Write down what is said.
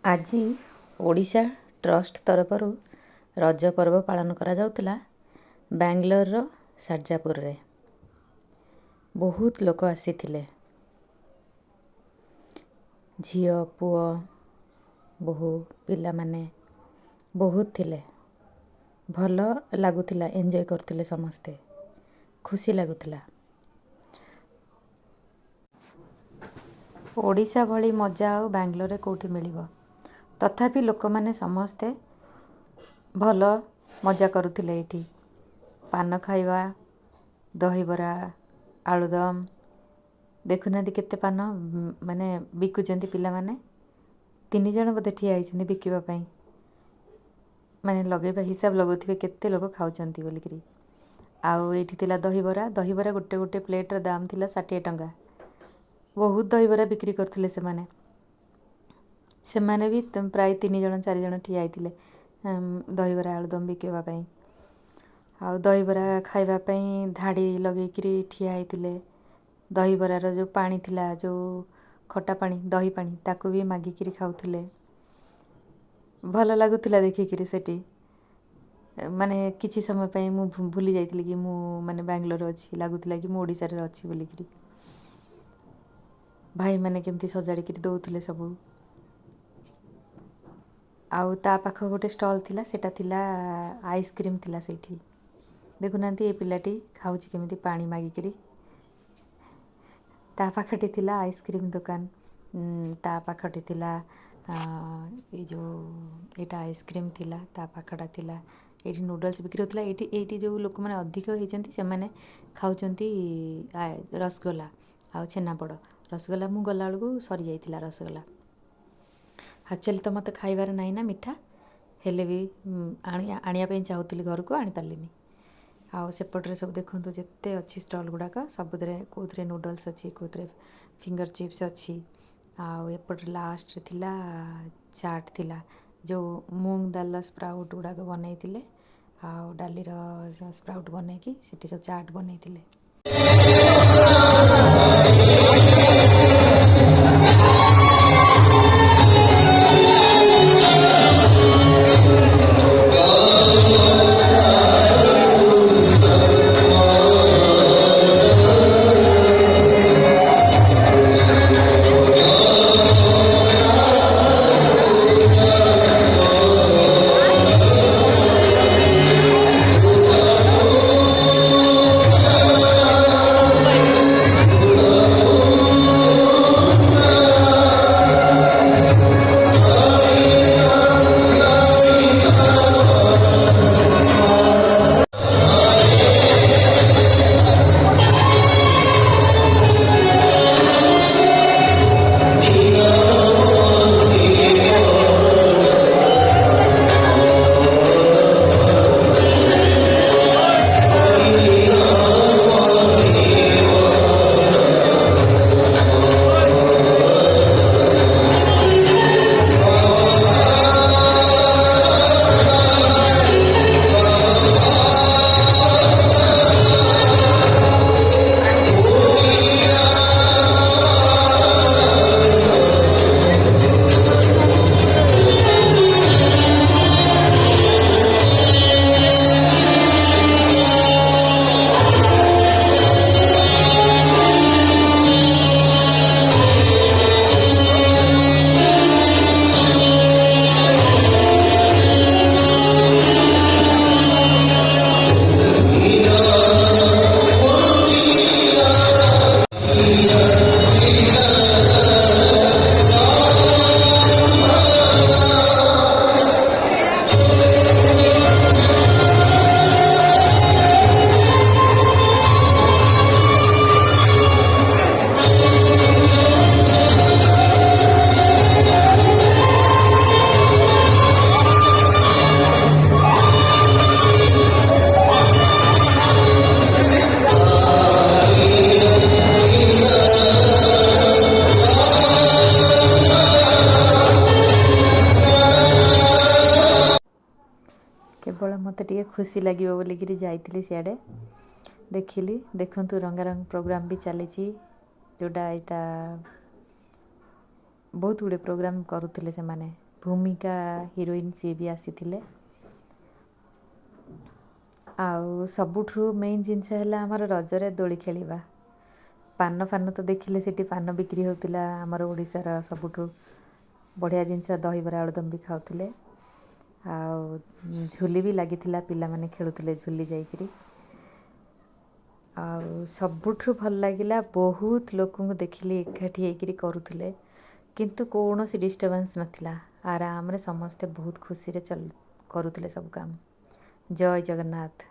ଆଜି ଓଡ଼ିଶା ଟ୍ରଷ୍ଟ ତରଫରୁ ରଜ ପର୍ବ ପାଳନ କରାଯାଉଥିଲା ବାଙ୍ଗାଲୋରର ସାର୍ଜାପୁରରେ। ବହୁତ ଲୋକ ଆସିଥିଲେ। ଝିଅ ପୁଅ ବୋହୂ ପିଲାମାନେ ବହୁତ ଥିଲେ। ଭଲ ଲାଗୁଥିଲା, ଏନ୍ଜୟ କରୁଥିଲେ ସମସ୍ତେ, ଖୁସି ଲାଗୁଥିଲା। ଓଡ଼ିଶା ଭଳି ମଜା ଆଉ ବାଙ୍ଗାଲୋରରେ କେଉଁଠି ମିଳିବ। ତଥାପି ଲୋକମାନେ ସମସ୍ତେ ଭଲ ମଜା କରୁଥିଲେ। ଏଇଠି ପାନ ଖାଇବା, ଦହିବରା, ଆଳୁଦମ, ଦେଖୁନାହାନ୍ତି କେତେ ପାନ ମାନେ ବିକୁଛନ୍ତି ପିଲାମାନେ। 3 ଜଣ ବୋଧେ ଠିଆ ହେଇଛନ୍ତି ବିକିବା ପାଇଁ, ମାନେ ଲଗେଇବା ହିସାବ ଲଗାଉଥିବେ କେତେ ଲୋକ ଖାଉଛନ୍ତି ବୋଲିକିରି। ଆଉ ଏଇଠି ଥିଲା ଦହିବରା ଗୋଟେ ଗୋଟେ ପ୍ଲେଟ୍ର ଦାମ୍ ଥିଲା 60 ଟଙ୍କା। ବହୁତ ଦହିବରା ବିକ୍ରି କରୁଥିଲେ ସେମାନେ ବି ପ୍ରାୟ 3 ଜଣ 4 ଜଣ ଠିଆ ହେଇଥିଲେ ଦହିବରା ଆଳୁଦମ ବିକିବା ପାଇଁ। ଆଉ ଦହିବରା ଖାଇବା ପାଇଁ ଧାଡ଼ି ଲଗେଇକିରି ଠିଆ ହେଇଥିଲେ। ଦହିବରାର ଯେଉଁ ପାଣି ଥିଲା, ଯେଉଁ ଖଟା ପାଣି, ଦହି ପାଣି, ତାକୁ ବି ମାଗିକିରି ଖାଉଥିଲେ। ଭଲ ଲାଗୁଥିଲା ଦେଖିକିରି। ସେଠି ମାନେ କିଛି ସମୟ ପାଇଁ ମୁଁ ଭୁଲି ଯାଇଥିଲି କି ମୁଁ ମାନେ ବାଙ୍ଗାଲୋର ଅଛି, ଲାଗୁଥିଲା କି ମୁଁ ଓଡ଼ିଶାରେ ଅଛି ବୋଲିକିରି। ଭାଇମାନେ କେମିତି ସଜାଡ଼ିକିରି ଦେଉଥିଲେ ସବୁ। ଆଉ ତା ପାଖ ଗୋଟେ ଷ୍ଟଲ୍ ଥିଲା, ସେଇଟା ଥିଲା ଆଇସ୍କ୍ରିମ୍ ଥିଲା ସେଇଠି। ଦେଖୁନାହାନ୍ତି ଏ ପିଲାଟି ଖାଉଛି କେମିତି ପାଣି ମାଗିକିରି। ତା ପାଖଟି ଥିଲା ଆଇସ୍କ୍ରିମ୍ ଦୋକାନ, ତା ପାଖଟି ଥିଲା ଏଇ ଯେଉଁ ଏଇଟା ଆଇସ୍କ୍ରିମ୍ ଥିଲା, ତା ପାଖଟା ଥିଲା ଏଇଠି ନୁଡ଼ଲ୍ସ ବିକ୍ରି ହେଉଥିଲା। ଏଇଠି ଯେଉଁ ଲୋକମାନେ ଅଧିକ ହେଇଛନ୍ତି ସେମାନେ ଖାଉଛନ୍ତି ରସଗୋଲା ଆଉ ଛେନାପୋଡ଼। ରସଗୋଲା ମୁଁ ଗଲାବେଳକୁ ସରିଯାଇଥିଲା ରସଗୋଲା। ଆକ୍ଚୁଆଲି ତ ମୋତେ ଖାଇବାର ନାହିଁ ନା ମିଠା, ହେଲେ ବି ଆଣିବା ପାଇଁ ଚାହୁଁଥିଲି ଘରକୁ, ଆଣିପାରିଲିନି। ଆଉ ସେପଟରେ ସବୁ ଦେଖନ୍ତୁ ଯେତେ ଅଛି ଷ୍ଟଲ୍ ଗୁଡ଼ାକ, ସବୁଥିରେ କେଉଁଥିରେ ନୁଡ଼ଲ୍ସ ଅଛି, କେଉଁଥିରେ ଫିଙ୍ଗର ଚିପ୍ସ ଅଛି। ଆଉ ଏପଟରେ ଲାଷ୍ଟରେ ଥିଲା ଚାଟ୍ ଥିଲା, ଯେଉଁ ମୁଗ ଡାଲର ସ୍ପ୍ରାଉଟ୍ ଗୁଡ଼ାକ ବନେଇଥିଲେ, ଆଉ ଡାଲିର ସ୍ପ୍ରାଉଟ୍ ବନେଇକି ସେଠି ସବୁ ଚାଟ୍ ବନେଇଥିଲେ। କେବଳ ମୋତେ ଟିକେ ଖୁସି ଲାଗିବ ବୋଲିକିରି ଯାଇଥିଲି ସିଆଡ଼େ, ଦେଖିଲି। ଦେଖନ୍ତୁ ରଙ୍ଗାରଙ୍ଗ ପ୍ରୋଗ୍ରାମ୍ ବି ଚାଲିଛି, ଯେଉଁଟା ଏଇଟା ବହୁତ ଗୁଡ଼ିଏ ପ୍ରୋଗ୍ରାମ୍ କରୁଥିଲେ ସେମାନେ। ଭୂମିକା ହିରୋଇନ୍ ସିଏ ବି ଆସିଥିଲେ। ଆଉ ସବୁଠୁ ମେନ୍ ଜିନିଷ ହେଲା ଆମର ରଜରେ ଦୋଳି ଖେଳିବା। ପାନ ଫାନ ତ ଦେଖିଲେ ସେଠି ପାନ ବିକ୍ରି ହେଉଥିଲା। ଆମର ଓଡ଼ିଶାର ସବୁଠୁ ବଢ଼ିଆ ଜିନିଷ ଦହିବରା ଆଳୁଦମ୍ ବି ଖାଉଥିଲେ। ଆଉ ଝୁଲି ବି ଲାଗିଥିଲା, ପିଲାମାନେ ଖେଳୁଥିଲେ ଝୁଲି ଯାଇକିରି। ଆଉ ସବୁଠୁ ଭଲ ଲାଗିଲା, ବହୁତ ଲୋକଙ୍କୁ ଦେଖିଲି ଏକାଠି ହେଇକିରି କରୁଥିଲେ, କିନ୍ତୁ କୌଣସି ଡିଷ୍ଟର୍ବାନ୍ସ ନଥିଲା। ଆରାମରେ ସମସ୍ତେ ବହୁତ ଖୁସିରେ କରୁଥିଲେ ସବୁ କାମ। ଜୟ ଜଗନ୍ନାଥ।